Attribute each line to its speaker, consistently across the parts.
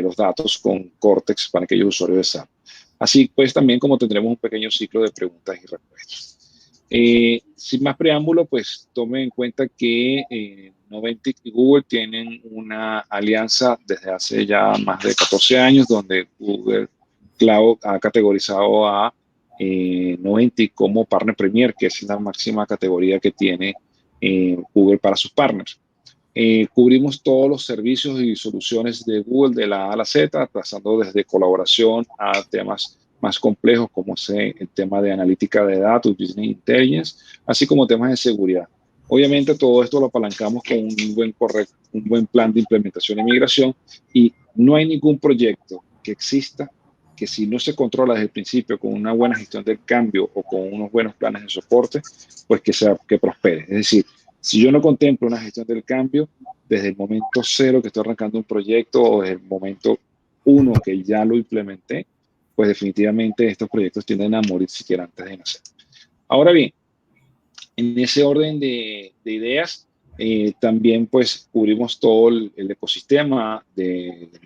Speaker 1: los datos con Cortex para aquellos usuarios de SAP. Así pues, también como tendremos un pequeño ciclo de preguntas y respuestas. Sin más preámbulo, pues tome en cuenta que Noventic y Google tienen una alianza desde hace ya más de 14 años, donde Google Cloud ha categorizado a Noventic como Partner Premier, que es la máxima categoría que tiene Google para sus partners. Cubrimos todos los servicios y soluciones de Google de la A a la Z, pasando desde colaboración a temas más complejos como el tema de analítica de datos, business intelligence, así como temas de seguridad. Obviamente todo esto lo apalancamos con un buen plan de implementación y migración, y no hay ningún proyecto que exista que, si no se controla desde el principio con una buena gestión del cambio o con unos buenos planes de soporte, pues que prospere. Es decir, si yo no contemplo una gestión del cambio desde el momento cero que estoy arrancando un proyecto, o desde el momento uno que ya lo implementé, pues definitivamente estos proyectos tienden a morir siquiera antes de nacer. Ahora bien, en ese orden de ideas, también pues cubrimos todo el ecosistema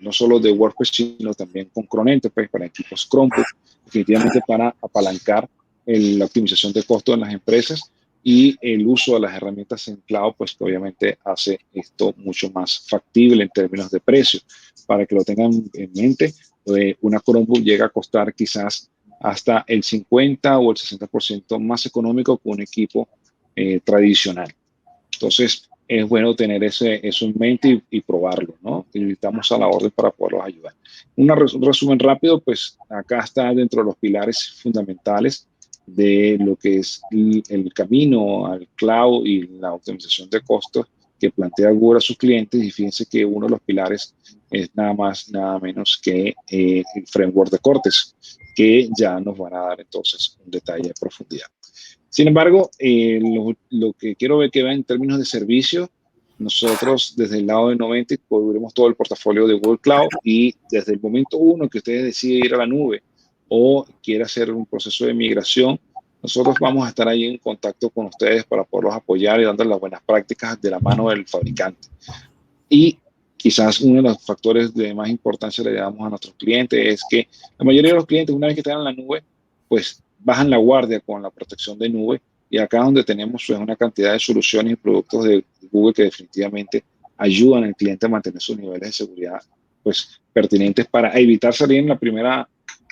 Speaker 1: no solo de WordPress, sino también con Cronente, pues para equipos Chromebook, definitivamente para apalancar la optimización de costos en las empresas, y el uso de las herramientas en cloud, pues que obviamente hace esto mucho más factible en términos de precio. Para que lo tengan en mente, una Chromebook llega a costar quizás hasta el 50 o el 60% más económico que un equipo tradicional. Entonces, es bueno tener eso en mente y probarlo, ¿no? Y estamos a la orden para poderlos ayudar. Un resumen rápido, pues acá está dentro de los pilares fundamentales de lo que es el camino al cloud y la optimización de costos que plantea Google a sus clientes. Y fíjense que uno de los pilares es nada más, nada menos que el framework de Cortex, que ya nos van a dar entonces un detalle de profundidad. Sin embargo, lo que quiero ver que va en términos de servicio, nosotros desde el lado de Noventic cubrimos todo el portafolio de Google Cloud, y desde el momento uno que ustedes deciden ir a la nube o quiera hacer un proceso de migración, nosotros vamos a estar ahí en contacto con ustedes para poderlos apoyar y dándoles las buenas prácticas de la mano del fabricante. Y quizás uno de los factores de más importancia le damos a nuestros clientes es que la mayoría de los clientes, una vez que están en la nube, pues bajan la guardia con la protección de nube, y acá es donde tenemos pues, una cantidad de soluciones y productos de Google que definitivamente ayudan al cliente a mantener sus niveles de seguridad pues pertinentes para evitar salir en la primera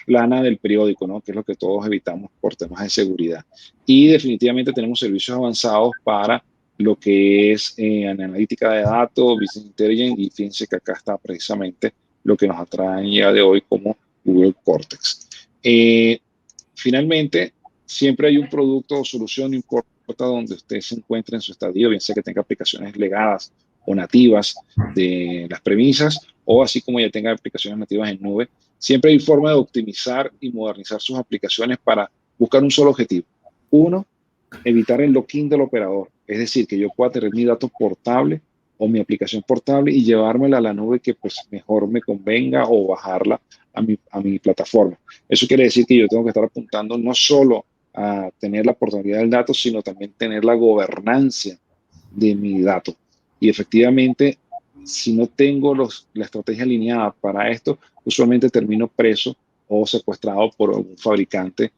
Speaker 1: plana del periódico, ¿no? Que es lo que todos evitamos por temas de seguridad. Y definitivamente tenemos servicios avanzados para lo que es analítica de datos, business intelligence, y fíjense que acá está precisamente lo que nos atrae el día de hoy como Google Cortex. Finalmente, siempre hay un producto o solución, no importa donde usted se encuentre en su estadio, bien sea que tenga aplicaciones legadas o nativas de las premisas, o así como ya tenga aplicaciones nativas en nube, siempre hay forma de optimizar y modernizar sus aplicaciones para buscar un solo objetivo. Uno, evitar el lock-in del operador, es decir, que yo pueda tener mi dato portable o mi aplicación portable y llevármela a la nube que pues mejor me convenga, o bajarla a mi plataforma. Eso quiere decir que yo tengo que estar apuntando no solo a tener la portabilidad del dato, sino también tener la gobernancia de mi dato. Y efectivamente, si no tengo la estrategia alineada para esto, usualmente termino preso o secuestrado por un fabricante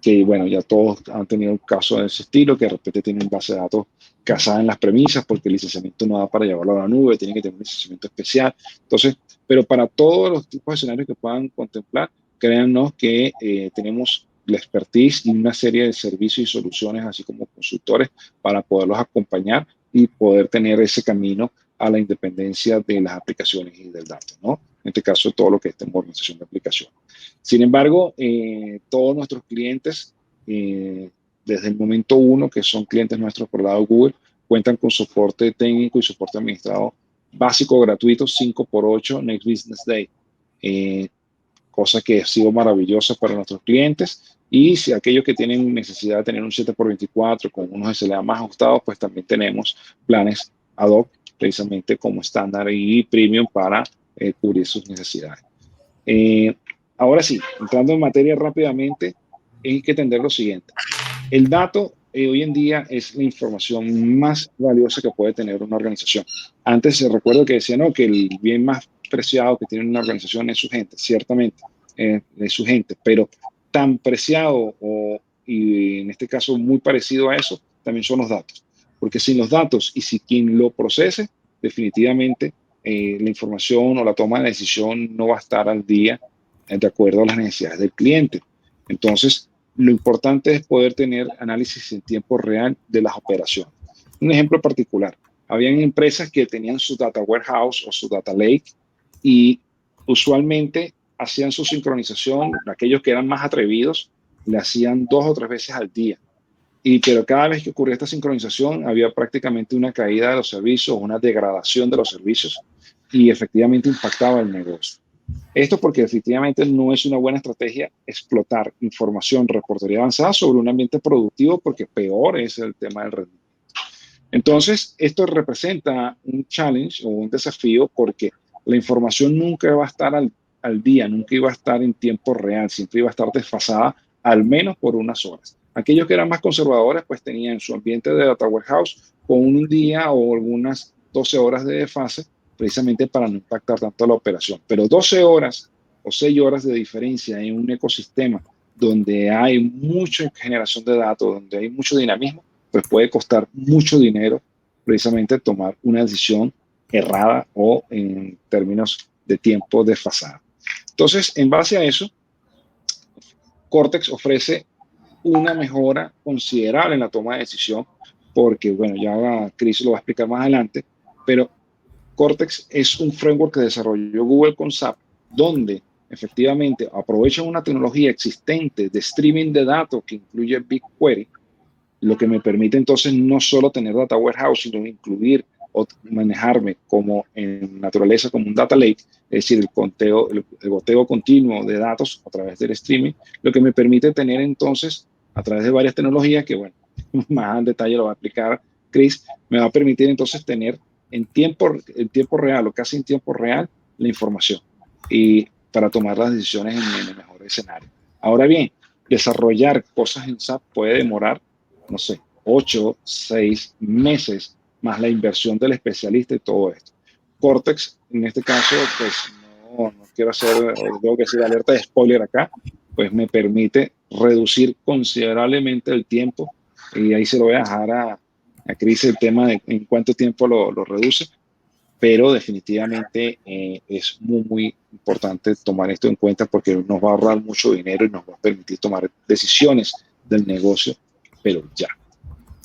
Speaker 1: que, bueno, ya todos han tenido un caso de ese estilo, que de repente tienen base de datos casada en las premisas porque el licenciamiento no da para llevarlo a la nube, tienen que tener un licenciamiento especial. Entonces, pero para todos los tipos de escenarios que puedan contemplar, créannos que tenemos la expertise y una serie de servicios y soluciones, así como consultores, para poderlos acompañar y poder tener ese camino a la independencia de las aplicaciones y del dato, ¿no? En este caso, todo lo que es modernización de aplicación. Sin embargo, todos nuestros clientes, desde el momento uno, que son clientes nuestros por el lado de Google, cuentan con soporte técnico y soporte administrado básico gratuito 5x8 Next Business Day, cosa que ha sido maravillosa para nuestros clientes. Y si aquellos que tienen necesidad de tener un 7x24 con unos SLA más ajustados, pues también tenemos planes ad hoc, precisamente como estándar y premium, para cubrir sus necesidades. Ahora sí, entrando en materia rápidamente, hay que entender lo siguiente. El dato hoy en día es la información más valiosa que puede tener una organización. Antes se recuerda que decían, no, que el bien más preciado que tiene una organización es su gente, ciertamente, es su gente, pero tan preciado y en este caso muy parecido a eso, también son los datos. Porque sin los datos y si quien lo procese, definitivamente la información o la toma de decisión no va a estar al día de acuerdo a las necesidades del cliente. Entonces, lo importante es poder tener análisis en tiempo real de las operaciones. Un ejemplo particular, habían empresas que tenían su data warehouse o su data lake y usualmente hacían su sincronización, aquellos que eran más atrevidos, le hacían 2 o 3 veces al día. Pero cada vez que ocurría esta sincronización, había prácticamente una caída de los servicios, una degradación de los servicios y efectivamente impactaba el negocio. Esto porque efectivamente no es una buena estrategia explotar información, reportería avanzada sobre un ambiente productivo porque peor es el tema del rendimiento. Entonces, esto representa un challenge o un desafío porque la información nunca va a estar al día, nunca iba a estar en tiempo real, siempre iba a estar desfasada al menos por unas horas. Aquellos que eran más conservadores pues tenían su ambiente de data warehouse con un día o algunas 12 horas de desfase precisamente para no impactar tanto la operación. Pero 12 horas o 6 horas de diferencia en un ecosistema donde hay mucha generación de datos, donde hay mucho dinamismo, pues puede costar mucho dinero precisamente tomar una decisión errada o en términos de tiempo desfasado. Entonces, en base a eso, Cortex ofrece una mejora considerable en la toma de decisión, porque, bueno, ya Chris lo va a explicar más adelante, pero Cortex es un framework que desarrolló Google con SAP, donde efectivamente aprovechan una tecnología existente de streaming de datos que incluye BigQuery, lo que me permite entonces no solo tener data warehouse, sino incluir o manejarme como en naturaleza como un data lake, es decir, el goteo continuo de datos a través del streaming, lo que me permite tener entonces, a través de varias tecnologías, que bueno, más en detalle lo va a explicar Chris, me va a permitir entonces tener en tiempo real o casi en tiempo real la información y para tomar las decisiones en el mejor escenario. Ahora bien, desarrollar cosas en SAP puede demorar no sé, 8, 6 meses, más la inversión del especialista y todo esto. Cortex, en este caso, pues no quiero hacer, o tengo que decir alerta de spoiler acá, pues me permite reducir considerablemente el tiempo y ahí se lo voy a dejar a Chris el tema de en cuánto tiempo lo reduce, pero definitivamente es muy importante tomar esto en cuenta porque nos va a ahorrar mucho dinero y nos va a permitir tomar decisiones del negocio, pero ya.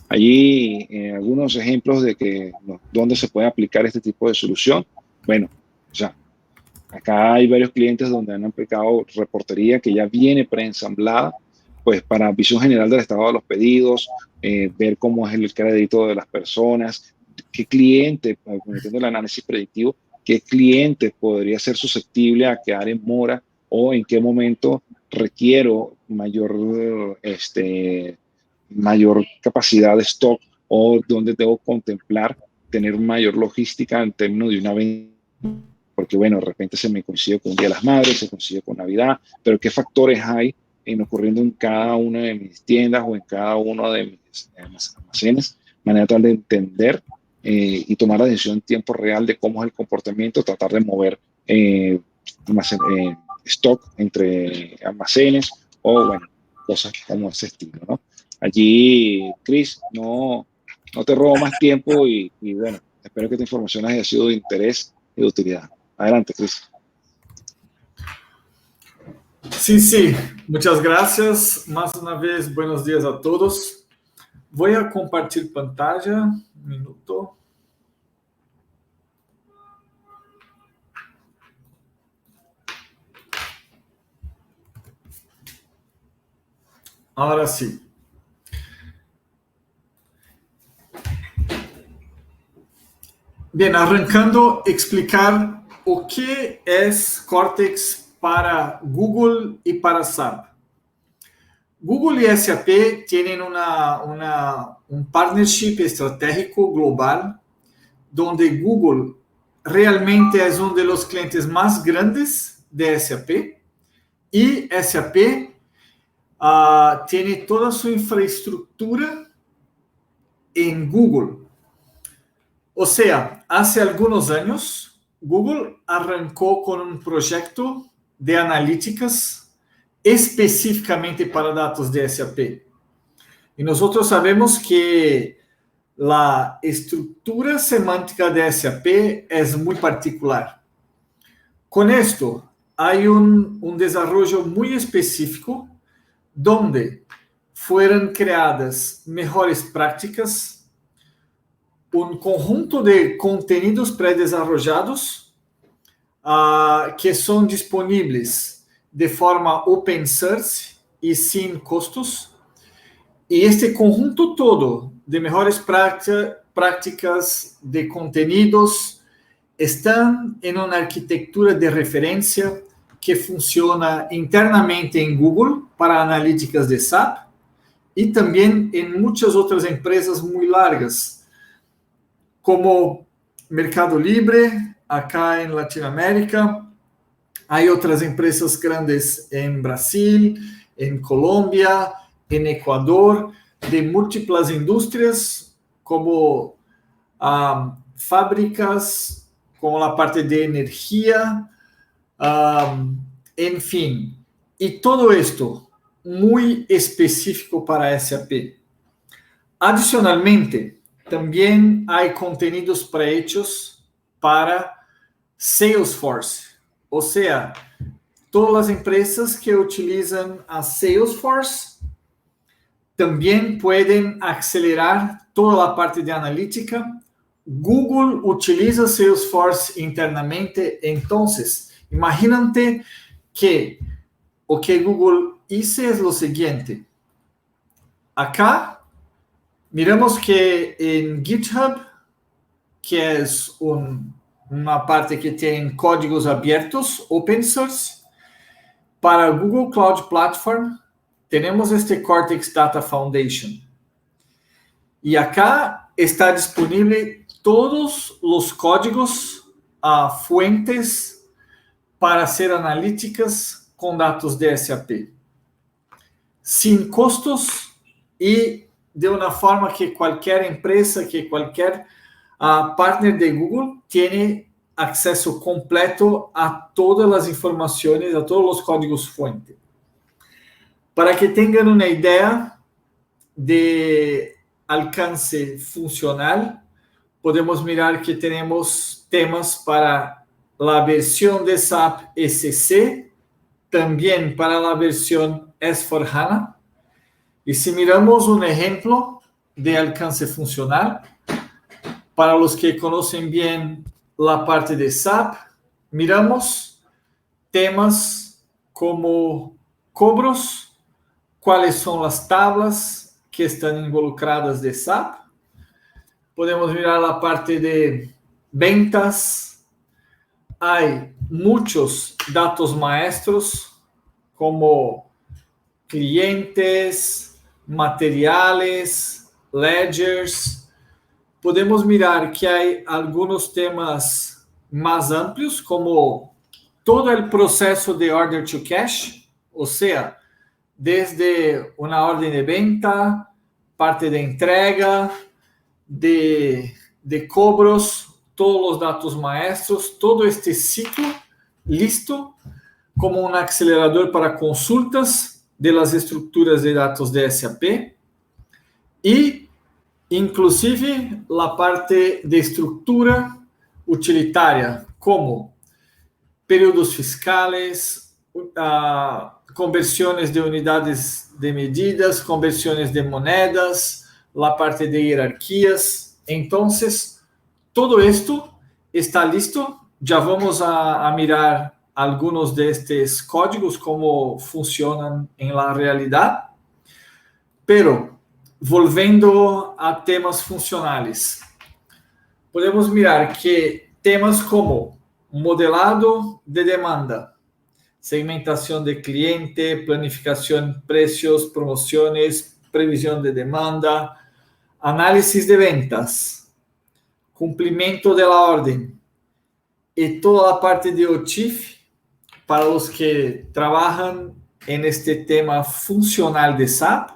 Speaker 1: Allí algunos ejemplos de dónde se puede aplicar este tipo de solución. Bueno, o sea, acá hay varios clientes donde han aplicado reportería que ya viene preensamblada, pues para visión general del estado de los pedidos, ver cómo es el crédito de las personas, qué cliente, metiendo el análisis predictivo, qué cliente podría ser susceptible a quedar en mora o en qué momento requiero mayor capacidad de stock o donde debo contemplar tener mayor logística en términos de una venta, porque bueno, de repente se me coincide con un Día de las Madres, se coincide con Navidad, pero qué factores hay ocurriendo en cada una de mis tiendas o en cada uno de mis almacenes, manera tal de entender y tomar la decisión en tiempo real de cómo es el comportamiento, tratar de mover stock entre almacenes o bueno, cosas como ese estilo, ¿no? Allí, Chris, no te robo más tiempo y bueno, espero que esta información haya sido de interés y de utilidad. Adelante, Chris.
Speaker 2: Sí, sí, muchas gracias. Más una vez, buenos días a todos. Voy a compartir pantalla. Un minuto. Ahora sí. Bien, arrancando, explicar o que es Cortex para Google y para SAP. Google y SAP tienen un partnership estratégico global donde Google realmente es uno de los clientes más grandes de SAP y SAP tiene toda su infraestructura en Google. O sea, hace algunos años, Google arrancou com um projeto de analíticas especificamente para dados de SAP. E nós sabemos que a estrutura semântica de SAP é muito particular. Com isto, há um desenvolvimento muito específico onde foram criadas melhores práticas, um conjunto de conteúdos pré-desenvolvidos que são disponíveis de forma open source e sem custos. E este conjunto todo de melhores práticas de conteúdos estão em uma arquitetura de referência que funciona internamente em Google para analíticas de SAP e também em muitas outras empresas muito largas, como Mercado Libre, acá em Latinoamérica. Há outras empresas grandes em Brasil, em Colômbia, em Equador, de múltiplas indústrias, como fábricas, como a parte de energia, enfim. E todo isto muito específico para SAP. Adicionalmente, também há conteúdos pré-hechos para Salesforce, ou seja, todas as empresas que utilizam a Salesforce também podem acelerar toda a parte de analítica. Google utiliza Salesforce internamente, então, imagínate que o que Google hizo é o seguinte. Acá, miramos que em GitHub, que é uma parte que tem códigos abertos, open source, para Google Cloud Platform, temos este Cortex Data Foundation. E acá está disponível todos os códigos fuentes para ser analíticas com dados de SAP, sem custos e de uma forma que qualquer empresa, que qualquer partner de Google tem acesso completo a todas as informações, a todos os códigos-fonte. Para que tenham uma ideia de alcance funcional, podemos mirar que temos temas para a versão de SAP ECC, também para a versão S/4HANA. E se miramos um exemplo de alcance funcional, para os que conhecem bem a parte de SAP, miramos temas como cobros, quais são as tablas que estão involucradas de SAP. Podemos mirar a parte de ventas. Há muitos dados maestros, como clientes, materiais, ledgers. Podemos mirar que há alguns temas mais amplios, como todo o processo de order to cash, ou seja, desde uma ordem de venta, parte de entrega, de cobros, todos os dados maestros, todo este ciclo listo como um acelerador para consultas das estruturas de dados de SAP e, inclusive, a parte de estrutura utilitária, como períodos fiscais, conversões de unidades de medidas, conversões de moedas, a parte de hierarquias. Então, todo isto está listo. Já vamos a mirar alguns destes códigos, como funcionam em la realidade. Pero, volvendo a temas funcionais, podemos mirar que temas como modelado de demanda, segmentação de cliente, planificação de preços, promoções, previsão de demanda, análise de ventas, cumprimento da ordem e toda a parte de OTIF para os que trabalham neste tema funcional de SAP.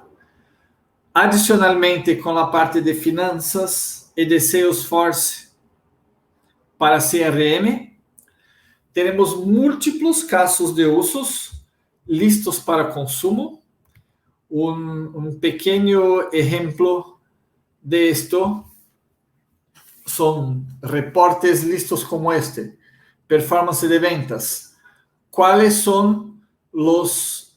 Speaker 2: Adicionalmente, com a parte de finanças e de Salesforce para CRM, tenemos múltiplos casos de usos listos para consumo. Un pequeño ejemplo de esto son reportes listos como este. Performance de ventas. ¿Cuáles son los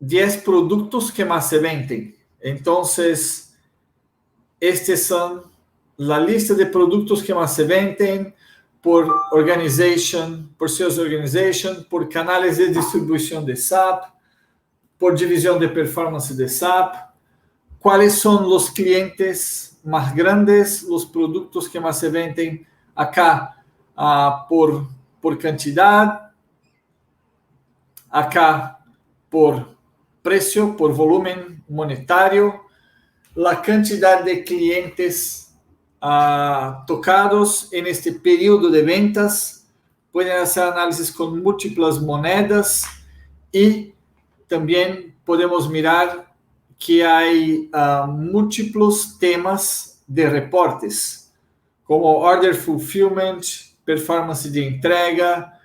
Speaker 2: 10 productos que más se venden? Entonces, estos son la lista de productos que más se venden por organization, por sales organization, por canales de distribución de SAP, por división de performance de SAP. ¿Cuáles son los clientes más grandes, los productos que más se venden acá por cantidad, acá por precio, por volumen monetario, la cantidad de clientes tocados en este periodo de ventas? Pueden hacer análisis con múltiples monedas y también podemos mirar que hay múltiplos temas de reportes, como order fulfillment, performance de entrega,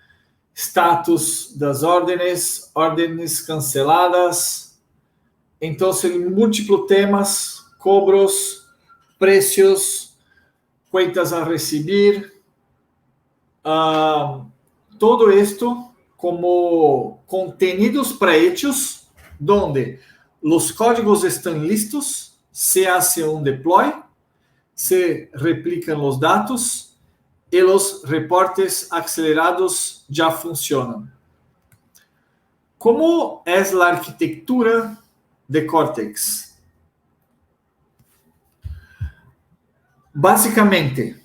Speaker 2: status das órdenes, órdenes canceladas. Entonces, múltiplos temas, cobros, precios, cuentas a recibir. Todo esto como contenidos prehechos, donde los códigos están listos, se hace un deploy, se replican los datos y los reportes acelerados ya funcionan. ¿Cómo es la arquitectura de Cortex? Básicamente,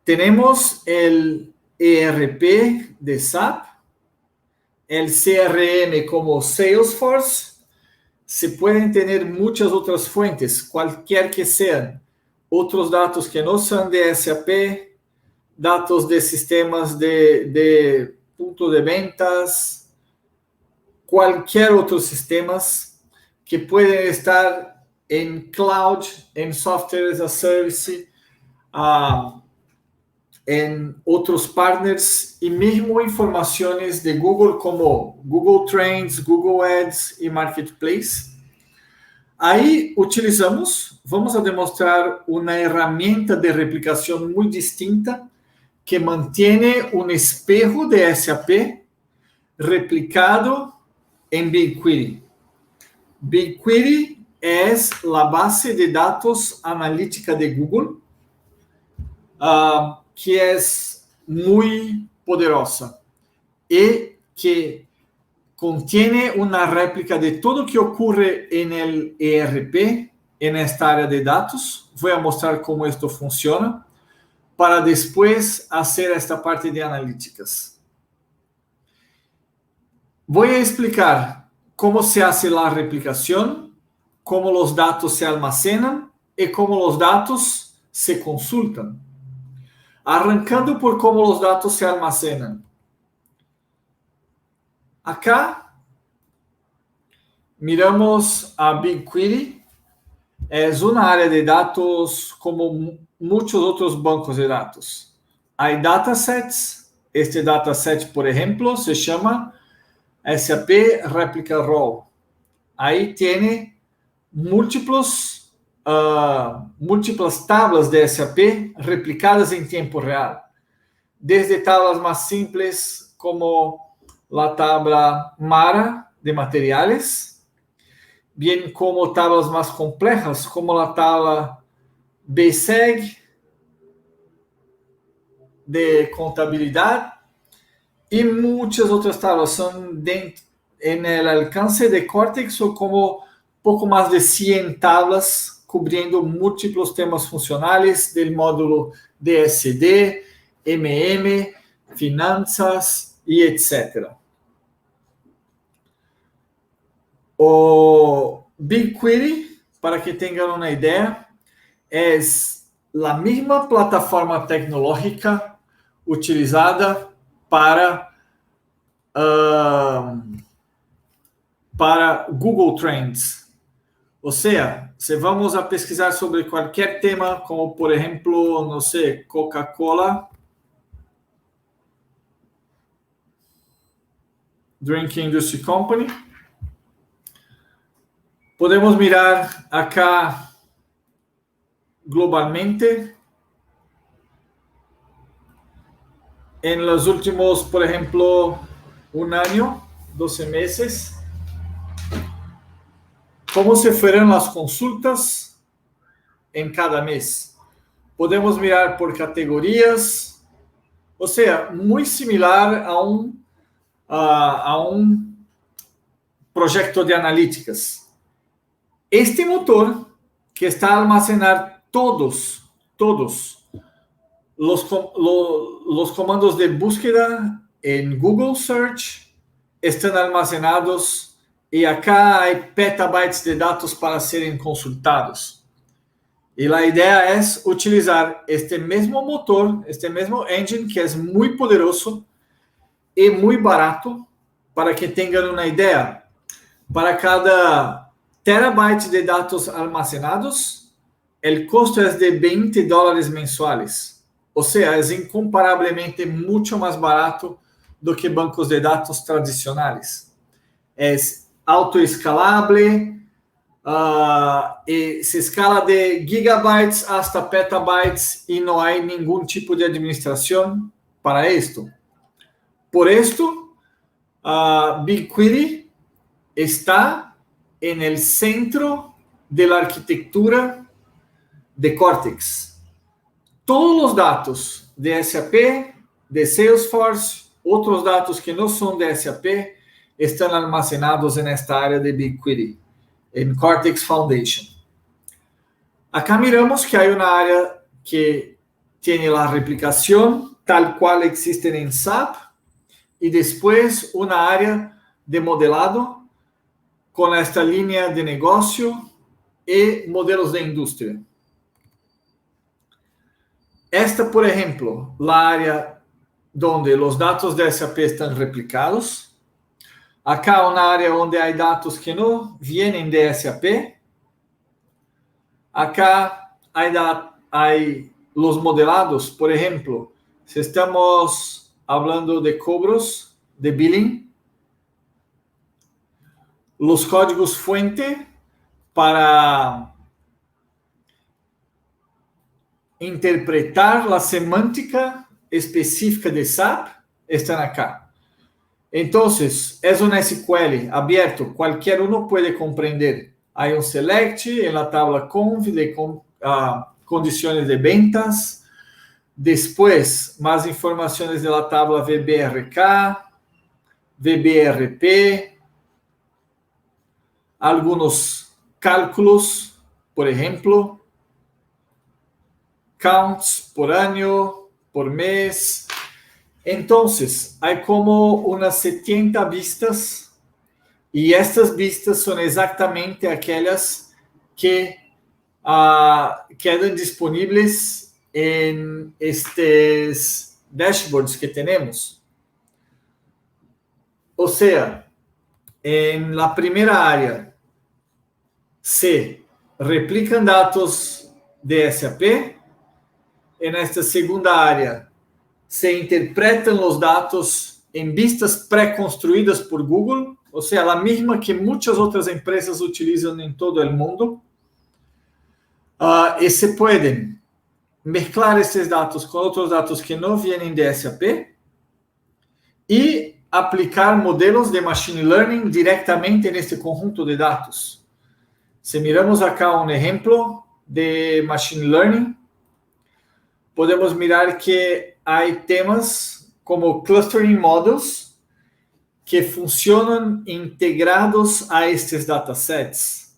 Speaker 2: tenemos el ERP de SAP, el CRM como Salesforce. Se pueden tener muchas otras fuentes, cualquier que sean. Otros datos que no son de SAP, datos de sistemas de punto de ventas, cualquier otro sistemas que pueden estar en cloud, en software as a service, en otros partners y mismo informaciones de Google como Google Trends, Google Ads y Marketplace. Ahí vamos a demostrar una herramienta de replicación muy distinta que mantiene un espejo de SAP replicado en BigQuery. BigQuery es la base de datos analítica de Google, que es muy poderosa y que contiene una réplica de todo lo que ocurre en el ERP, en esta área de datos. Voy a mostrar cómo esto funciona para después hacer esta parte de analíticas. Voy a explicar cómo se hace la replicación, cómo los datos se almacenan y cómo los datos se consultan. Arrancando por cómo los datos se almacenan. Acá miramos a BigQuery. Es una área de datos como muchos otros bancos de datos. Hay datasets. Este dataset, por ejemplo, se llama SAP Replica Raw. Ahí tiene múltiplas tablas de SAP replicadas en tiempo real. Desde tablas más simples como la tabla Mara de materiales, bien como tablas más complejas como la tabla BSEG de contabilidad y muchas otras tablas. Son en el alcance de Cortex o como poco más de 100 tablas cubriendo múltiples temas funcionales del módulo DSD, finanzas y etc. O BigQuery, para que tengan una idea, es la misma plataforma tecnológica utilizada para Google Trends. O sea, si vamos a pesquisar sobre cualquier tema, como por ejemplo, no sé, Coca-Cola, Drinking Industry Company. Podemos mirar acá globalmente. En los últimos, por ejemplo, un año, 12 meses, cómo se fueron las consultas en cada mes. Podemos mirar por categorías, o sea, muy similar a un proyecto de analíticas. Este motor que está a almacenar todos los comandos de búsqueda en Google Search están almacenados y acá hay petabytes de datos para serem consultados. Y la idea es utilizar este mismo motor, este mismo engine que es muy poderoso y muy barato, para que tengan una idea. Para cada terabyte de datos almacenados, el costo es de $20 mensuales. O sea, es incomparablemente mucho más barato do que bancos de datos tradicionales. Es autoescalable, y se escala de gigabytes hasta petabytes y no hay ningún tipo de administración para esto. Por esto, BigQuery está en el centro de la arquitectura de Cortex. Todos los datos de SAP, de Salesforce, otros datos que no son de SAP, están almacenados en esta área de BigQuery, en Cortex Foundation. Acá miramos que hay una área que tiene la replicación tal cual existen en SAP y después una área de modelado con esta línea de negocio y modelos de industria. Esta, por ejemplo, la área donde los datos de SAP están replicados. Acá una área donde hay datos que no vienen de SAP. Acá hay los modelados, por ejemplo, si estamos hablando de cobros, de billing, los códigos fuente para interpretar la semántica específica de SAP están acá. Entonces, es un SQL abierto, cualquier uno puede comprender. Hay un select en la tabla conf de condiciones de ventas. Después, más informaciones de la tabla VBRK, VBRP, algunos cálculos, por ejemplo, counts por año, por mes. Entonces, hay como unas 70 vistas y estas vistas son exactamente aquellas que quedan disponibles en estos dashboards que tenemos. O sea, en la primera área se replican datos de SAP, en esta segunda área se interpretan los datos en vistas pré-construidas por Google, o sea, la misma que muchas otras empresas utilizan en todo el mundo. Y se pueden mezclar estos datos con otros datos que no vienen de SAP y aplicar modelos de Machine Learning directamente en este conjunto de datos. Si miramos acá un ejemplo de Machine Learning, podemos mirar que hay temas como Clustering Models que funcionan integrados a estos datasets.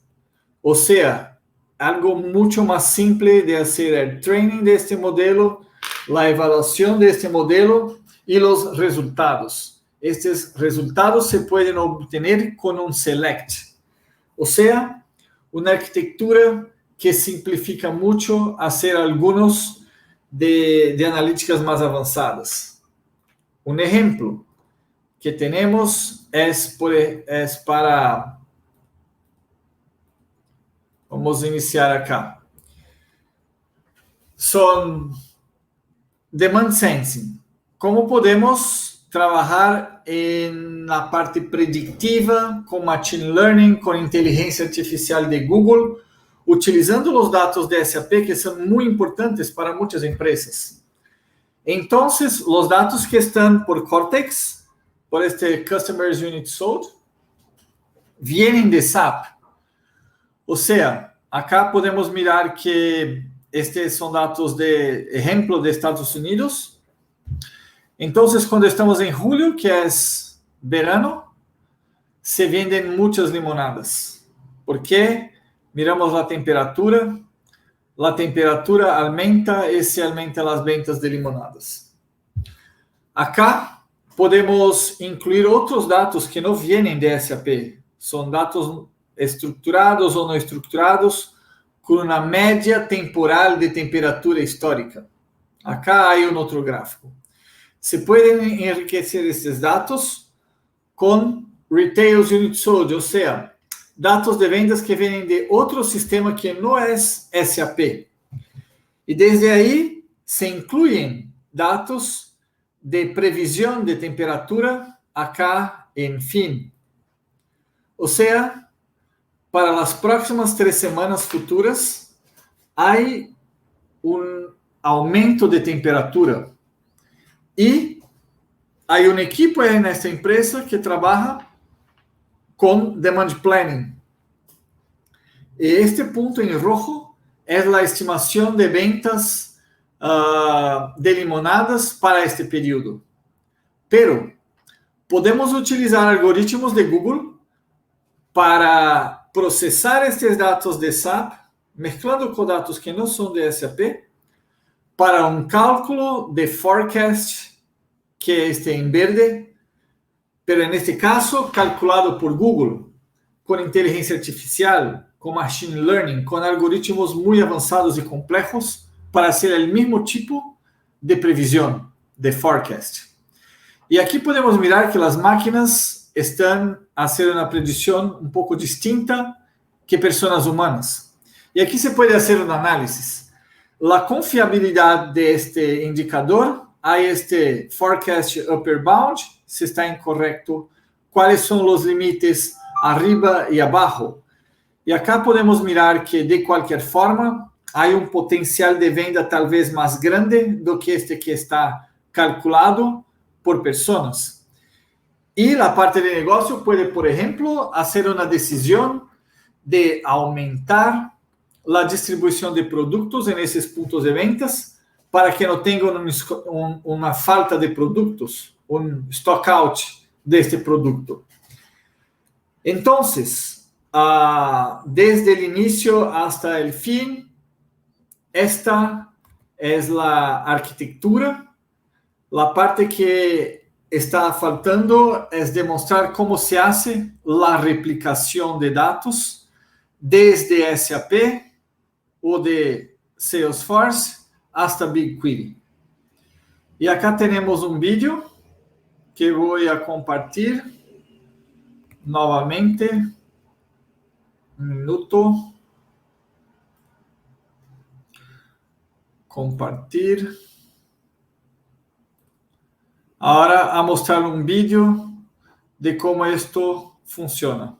Speaker 2: O sea, algo mucho más simple de hacer el training de este modelo, la evaluación de este modelo y los resultados. Estos resultados se pueden obtener con un select. O sea, una arquitectura que simplifica mucho hacer algunos de analíticas más avanzadas. Un ejemplo que tenemos es para... Vamos a iniciar acá. Son Demand Sensing. ¿Cómo podemos trabajar en la parte predictiva con Machine Learning, con inteligencia artificial de Google, utilizando los datos de SAP que son muy importantes para muchas empresas. Entonces, los datos que están por Cortex, por este Customers Unit Sold, vienen de SAP. O sea, acá podemos mirar que estos son datos de ejemplo de Estados Unidos. Entonces, cuando estamos en julio, que es verano, se venden muchas limonadas. ¿Por qué? Miramos la temperatura aumenta y se aumentan las ventas de limonadas. Acá podemos incluir otros datos que no vienen de SAP. Son datos estruturados o no estruturados con una media temporal de temperatura histórica. Acá hay un otro gráfico. Se pueden enriquecer estos datos con Retail Unit Sold, o sea, datos de vendas que vienen de otro sistema que no es SAP. Y desde ahí se incluyen datos de previsión de temperatura acá en fin. O sea, para las próximas 3 semanas futuras hay un aumento de temperatura. Y hay un equipo en esta empresa que trabaja con Demand Planning. Y este punto en rojo es la estimación de ventas de limonadas para este periodo. Pero podemos utilizar algoritmos de Google para procesar estos datos de SAP, mezclando con datos que no son de SAP, para un cálculo de forecast que esté en verde, pero en este caso calculado por Google, con inteligencia artificial, con machine learning, con algoritmos muy avanzados y complejos para hacer el mismo tipo de previsión, de forecast. Y aquí podemos mirar que las máquinas están haciendo una predicción un poco distinta que personas humanas. Y aquí se puede hacer un análisis. La confiabilidad de este indicador, hay este forecast upper bound, si está incorrecto, cuáles son los límites arriba y abajo. Y acá podemos mirar que de cualquier forma hay un potencial de venda tal vez más grande do que este que está calculado por personas. Y la parte de negocio puede, por ejemplo, hacer una decisión de aumentar la distribución de productos en esos puntos de ventas para que no tengan una falta de productos, un stock out de este producto. Entonces, desde el inicio hasta el fin, esta es la arquitectura. La parte que está faltando es demostrar cómo se hace la replicación de datos desde SAP o de Salesforce hasta BigQuery. Y acá tenemos un vídeo que voy a compartir nuevamente. Un minuto. Compartir. Ahora a mostrar un vídeo de cómo esto funciona.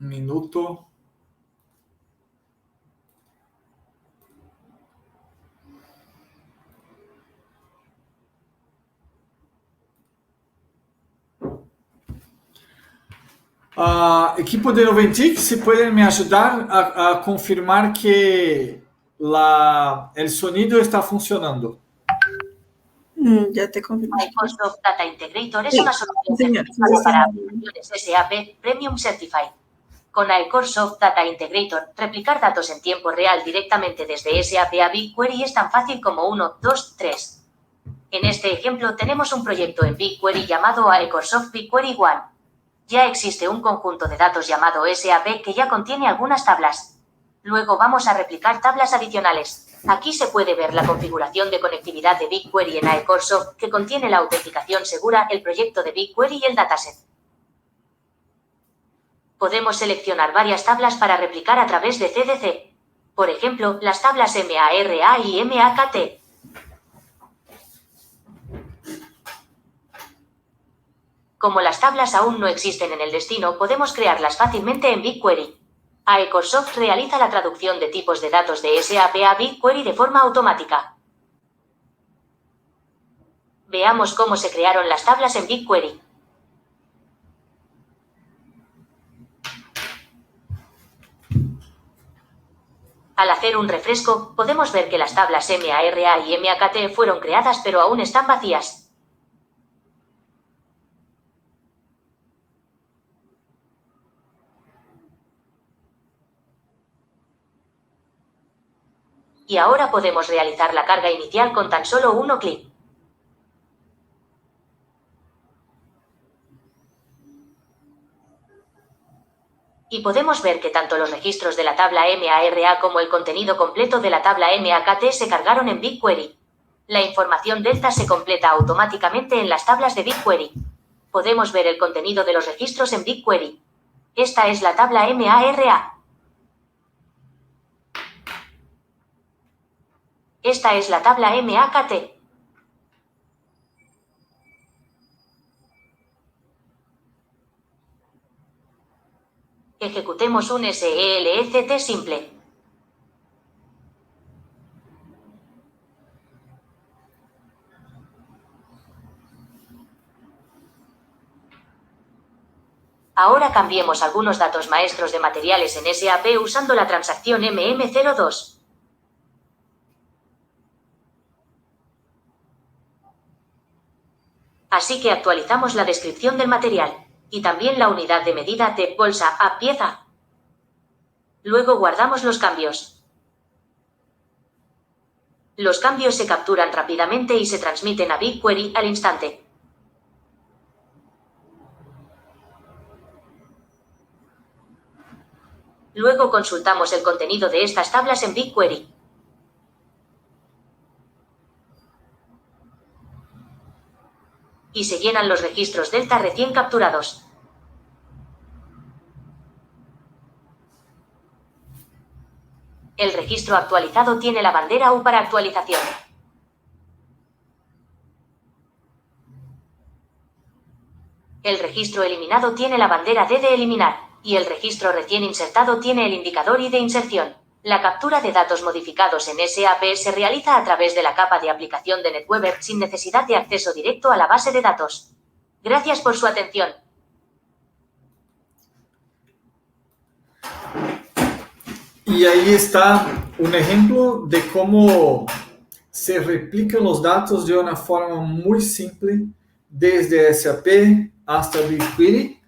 Speaker 2: Un minuto. Equipo de Noventic, si pueden me ayudar a confirmar que el sonido está funcionando.
Speaker 3: Ya te confirmo.
Speaker 4: Microsoft Data Integrator es una solución certificada para aplicaciones SAP Premium Certified. Con Microsoft Data Integrator, replicar datos en tiempo real directamente desde SAP a BigQuery es tan fácil como 1, 2, 3. En este ejemplo tenemos un proyecto en BigQuery llamado Microsoft BigQuery One. Ya existe un conjunto de datos llamado SAP que ya contiene algunas tablas. Luego vamos a replicar tablas adicionales. Aquí se puede ver la configuración de conectividad de BigQuery en Aecorsoft, que contiene la autenticación segura, el proyecto de BigQuery y el dataset. Podemos seleccionar varias tablas para replicar a través de CDC. Por ejemplo, las tablas MARA y MAKT. Como las tablas aún no existen en el destino, podemos crearlas fácilmente en BigQuery. Aecorsoft realiza la traducción de tipos de datos de SAP a BigQuery de forma automática. Veamos cómo se crearon las tablas en BigQuery. Al hacer un refresco, podemos ver que las tablas MARA y MAKT fueron creadas pero aún están vacías. Y ahora podemos realizar la carga inicial con tan solo un clic. Y podemos ver que tanto los registros de la tabla MARA como el contenido completo de la tabla MAKT se cargaron en BigQuery. La información delta se completa automáticamente en las tablas de BigQuery. Podemos ver el contenido de los registros en BigQuery. Esta es la tabla MARA. Esta es la tabla MAKT. Ejecutemos un SELECT simple. Ahora cambiemos algunos datos maestros de materiales en SAP usando la transacción MM02. Así que actualizamos la descripción del material y también la unidad de medida de bolsa a pieza. Luego guardamos los cambios. Los cambios se capturan rápidamente y se transmiten a BigQuery al instante. Luego consultamos el contenido de estas tablas en BigQuery. Y se llenan los registros delta recién capturados. El registro actualizado tiene la bandera U para actualización. El registro eliminado tiene la bandera D de eliminar, y el registro recién insertado tiene el indicador I de inserción. La captura de datos modificados en SAP se realiza a través de la capa de aplicación de NetWeaver sin necesidad de acceso directo a la base de datos. Gracias por su atención.
Speaker 2: Y ahí está un ejemplo de cómo se replican los datos de una forma muy simple desde SAP hasta BigQuery,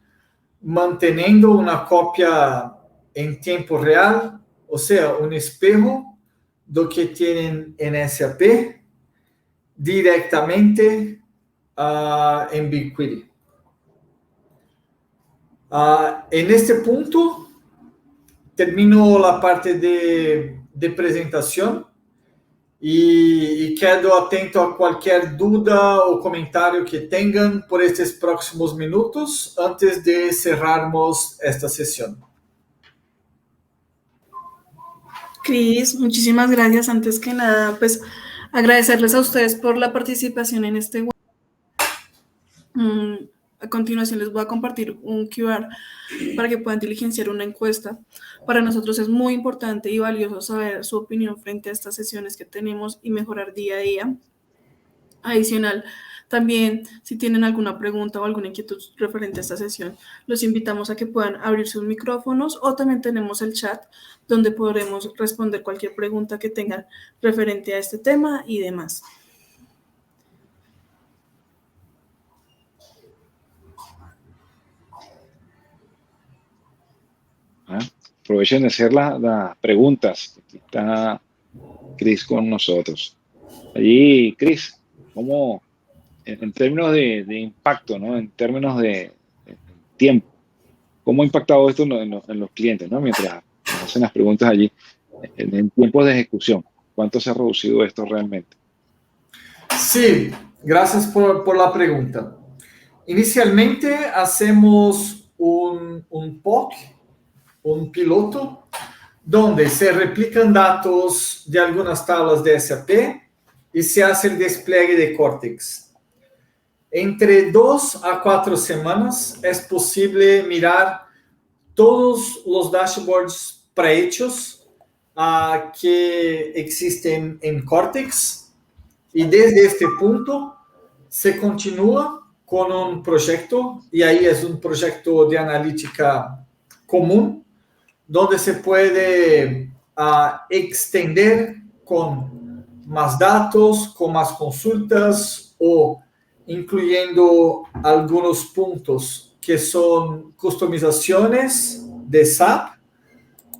Speaker 2: manteniendo una copia en tiempo real, o sea, un espejo de lo que tienen en SAP directamente en BigQuery. En este punto, termino la parte de presentación y quedo atento a cualquier duda o comentario que tengan por estos próximos minutos antes de cerrarmos esta sesión.
Speaker 3: Cris, muchísimas gracias. Antes que nada, pues agradecerles a ustedes por la participación en este webinar. A continuación les voy a compartir un QR para que puedan diligenciar una encuesta. Para nosotros es muy importante y valioso saber su opinión frente a estas sesiones que tenemos y mejorar día a día. Adicional, también si tienen alguna pregunta o alguna inquietud referente a esta sesión, los invitamos a que puedan abrir sus micrófonos o también tenemos el chat donde podremos responder cualquier pregunta que tengan referente a este tema y demás.
Speaker 1: Aprovechen de hacer las preguntas. Aquí está Cris con nosotros. Allí, Cris, ¿cómo, en términos de impacto, ¿no? En términos de tiempo, cómo ha impactado esto en los clientes, ¿no? Mientras hacen las preguntas allí, en tiempos de ejecución? ¿Cuánto se ha reducido esto realmente?
Speaker 2: Sí, gracias por la pregunta. Inicialmente hacemos un POC, un piloto, donde se replican datos de algunas tablas de SAP y se hace el despliegue de Cortex. Entre 2 a 4 semanas es posible mirar todos los dashboards prehechos que existen en Cortex, y desde este punto se continúa con un proyecto, y ahí es un proyecto de analítica común, donde se puede extender con más datos, con más consultas, o incluyendo algunos puntos que son customizaciones de SAP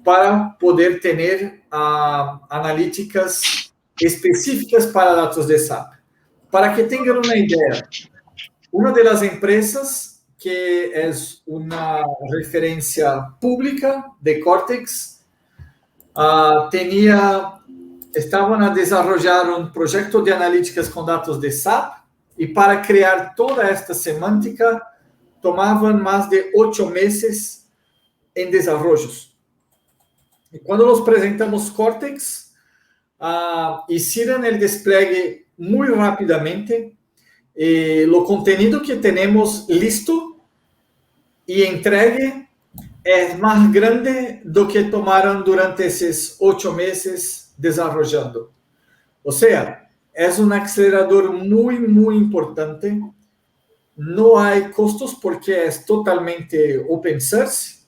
Speaker 2: para poder tener analíticas específicas para datos de SAP. Para que tengan una idea, una de las empresas que es una referencia pública de Cortex estaban a desarrollar un proyecto de analíticas con datos de SAP, y para crear toda esta semántica tomaban más de 8 meses en desarrollos. Y cuando los presentamos Cortex, hicieron el despliegue muy rápidamente. Lo contenido que tenemos listo y entregue es más grande do que tomaron durante esos 8 meses desarrollando. O sea, es un acelerador muy, muy importante. No hay costos porque es totalmente open source.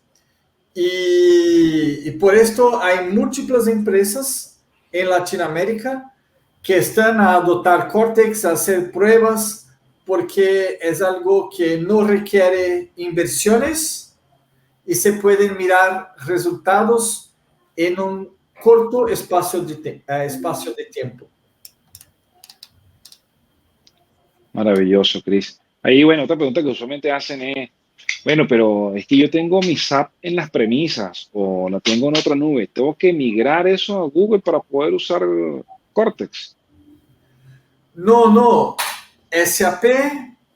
Speaker 2: Y por esto hay múltiples empresas en Latinoamérica que están a adoptar Cortex, a hacer pruebas, porque es algo que no requiere inversiones y se pueden mirar resultados en un corto espacio de tiempo.
Speaker 1: Maravilloso, Chris. Ahí, bueno, otra pregunta que usualmente hacen es, bueno, pero es que yo tengo mi SAP en las premisas o la tengo en otra nube. ¿Tengo que migrar eso a Google para poder usar Cortex?
Speaker 2: No. SAP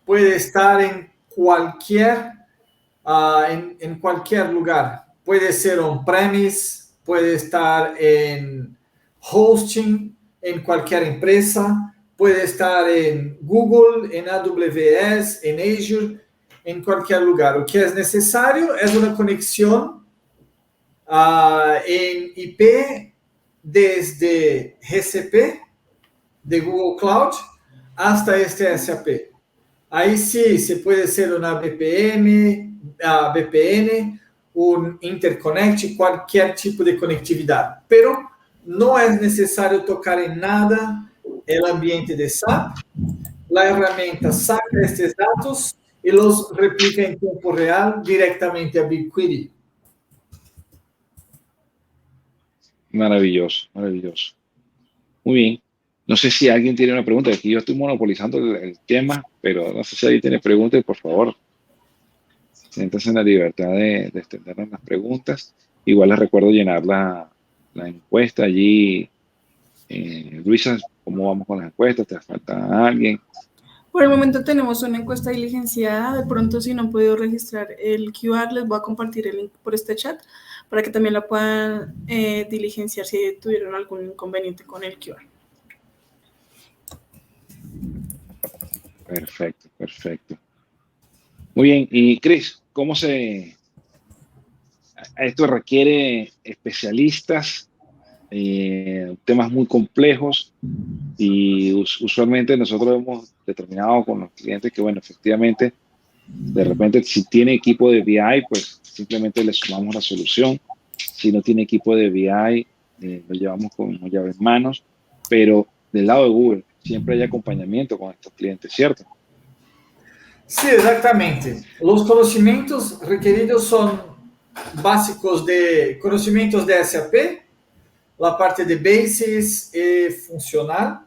Speaker 2: puede estar en cualquier lugar. Puede ser on-premise, puede estar en hosting, en cualquier empresa, puede estar en Google, en AWS, en Azure, en cualquier lugar. Lo que es necesario es una conexión en IP desde GCP, de Google Cloud, hasta este SAP. Ahí sí se puede hacer una VPN, un interconnect, cualquier tipo de conectividad, pero no es necesario tocar en nada el ambiente de SAP. La herramienta saca estos datos y los replica en tiempo real directamente a BigQuery.
Speaker 1: Maravilloso, maravilloso. Muy bien. No sé si alguien tiene una pregunta. Aquí yo estoy monopolizando el tema, pero no sé si alguien tiene preguntas. Por favor, siéntanse en la libertad de extendernos las preguntas. Igual les recuerdo llenar la encuesta allí. Luisa, ¿cómo vamos con las encuestas? ¿Te falta alguien?
Speaker 3: Por el momento tenemos una encuesta diligenciada. De pronto, si no han podido registrar el QR, les voy a compartir el link por este chat para que también la puedan diligenciar si tuvieron algún inconveniente con el QR.
Speaker 1: Perfecto, perfecto. Muy bien. Y Chris, esto requiere especialistas, temas muy complejos, y usualmente nosotros hemos determinado con los clientes que, bueno, efectivamente, de repente, si tiene equipo de BI, pues simplemente le sumamos la solución. Si no tiene equipo de BI, lo llevamos con llave en manos, pero del lado de Google siempre hay acompañamiento con estos clientes, ¿cierto?
Speaker 2: Sí, exactamente. Los conocimientos requeridos son básicos de conocimientos de SAP, la parte de Basis funcional,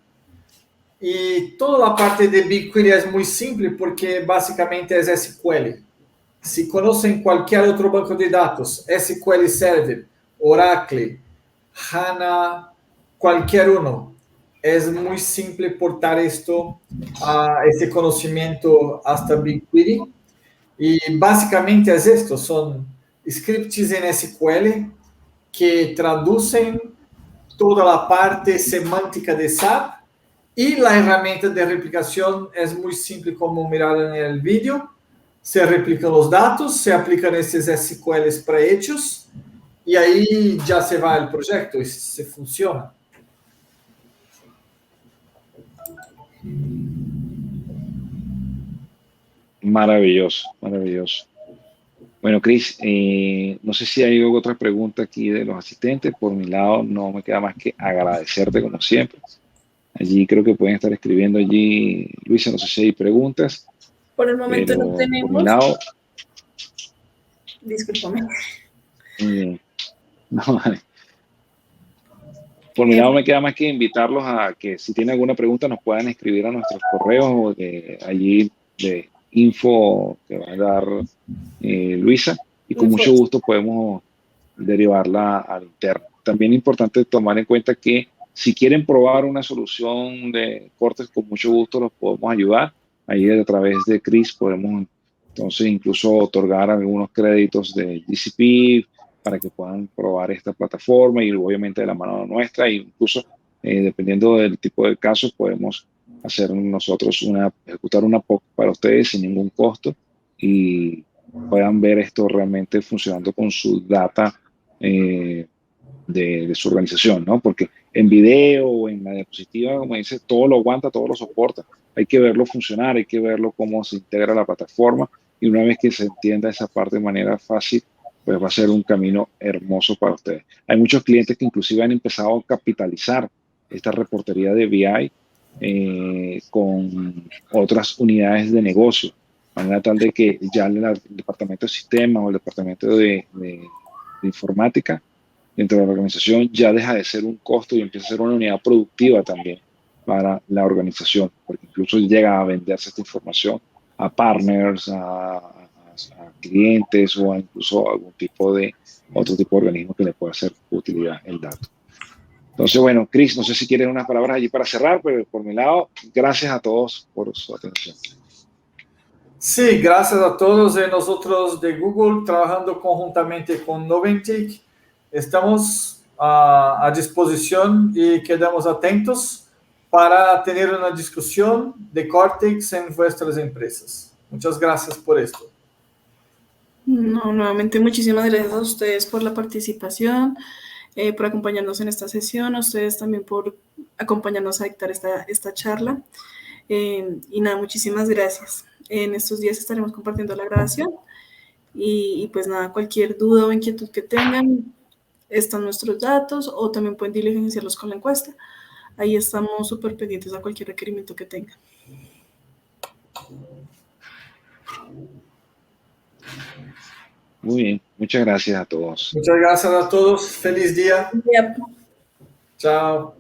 Speaker 2: y toda la parte de BigQuery es muy simple porque básicamente es SQL. Si conocen cualquier otro banco de datos, SQL Server, Oracle, HANA, cualquier uno. Es muy simple portar esto a este conocimiento hasta BigQuery. Y básicamente es esto, son scripts en SQL que traducen toda la parte semántica de SAP y la herramienta de replicación es muy simple como mirar en el vídeo. Se replican los datos, se aplican estos SQLs prehechos y ahí ya se va el proyecto y se funciona.
Speaker 1: Maravilloso, maravilloso. Bueno, Cris, no sé si hay otra pregunta aquí de los asistentes. Por mi lado, no me queda más que agradecerte como siempre. Allí creo que pueden estar escribiendo allí, Luisa, no sé si hay preguntas.
Speaker 3: Por el momento no
Speaker 1: Por mi
Speaker 3: tenemos.
Speaker 1: lado,
Speaker 3: Discúlpame.
Speaker 1: no, vale. Por mi lado me queda más que invitarlos a que si tienen alguna pregunta nos puedan escribir a nuestros correos o allí de info que va a dar Luisa y con mucho gusto podemos derivarla al interno. También es importante tomar en cuenta que si quieren probar una solución de cortes, con mucho gusto los podemos ayudar. Ahí a través de Cris podemos entonces incluso otorgar algunos créditos de GCP para que puedan probar esta plataforma y obviamente de la mano nuestra e incluso dependiendo del tipo de caso podemos hacer nosotros ejecutar una POC para ustedes sin ningún costo y puedan ver esto realmente funcionando con su data de su organización, ¿no? Porque en video o en la diapositiva, como dice, todo lo aguanta, todo lo soporta. Hay que verlo funcionar, hay que verlo cómo se integra la plataforma y una vez que se entienda esa parte de manera fácil, pues va a ser un camino hermoso para ustedes. Hay muchos clientes que inclusive han empezado a capitalizar esta reportería de BI con otras unidades de negocio, de manera tal de que ya el departamento de sistemas o el departamento de informática dentro de la organización ya deja de ser un costo y empieza a ser una unidad productiva también para la organización, porque incluso llega a venderse esta información a partners, a clientes o a incluso a algún tipo de otro tipo de organismo que le pueda hacer utilidad el dato. Entonces, bueno, Cris, no sé si quieres unas palabras allí para cerrar, pero por mi lado, gracias a todos por su atención.
Speaker 2: Sí, gracias a todos. Nosotros de Google, trabajando conjuntamente con Noventic, estamos a disposición y quedamos atentos para tener una discusión de Cortex en vuestras empresas. Muchas gracias por esto.
Speaker 3: No, nuevamente muchísimas gracias a ustedes por la participación, por acompañarnos en esta sesión, a ustedes también por acompañarnos a dictar esta charla. Y nada, muchísimas gracias. En estos días estaremos compartiendo la grabación y pues nada, cualquier duda o inquietud que tengan, están nuestros datos o también pueden diligenciarlos con la encuesta. Ahí estamos súper pendientes a cualquier requerimiento que tengan.
Speaker 1: Muy bien, muchas gracias a todos.
Speaker 2: Muchas gracias a todos. Feliz día.
Speaker 3: Ya.
Speaker 2: Chao.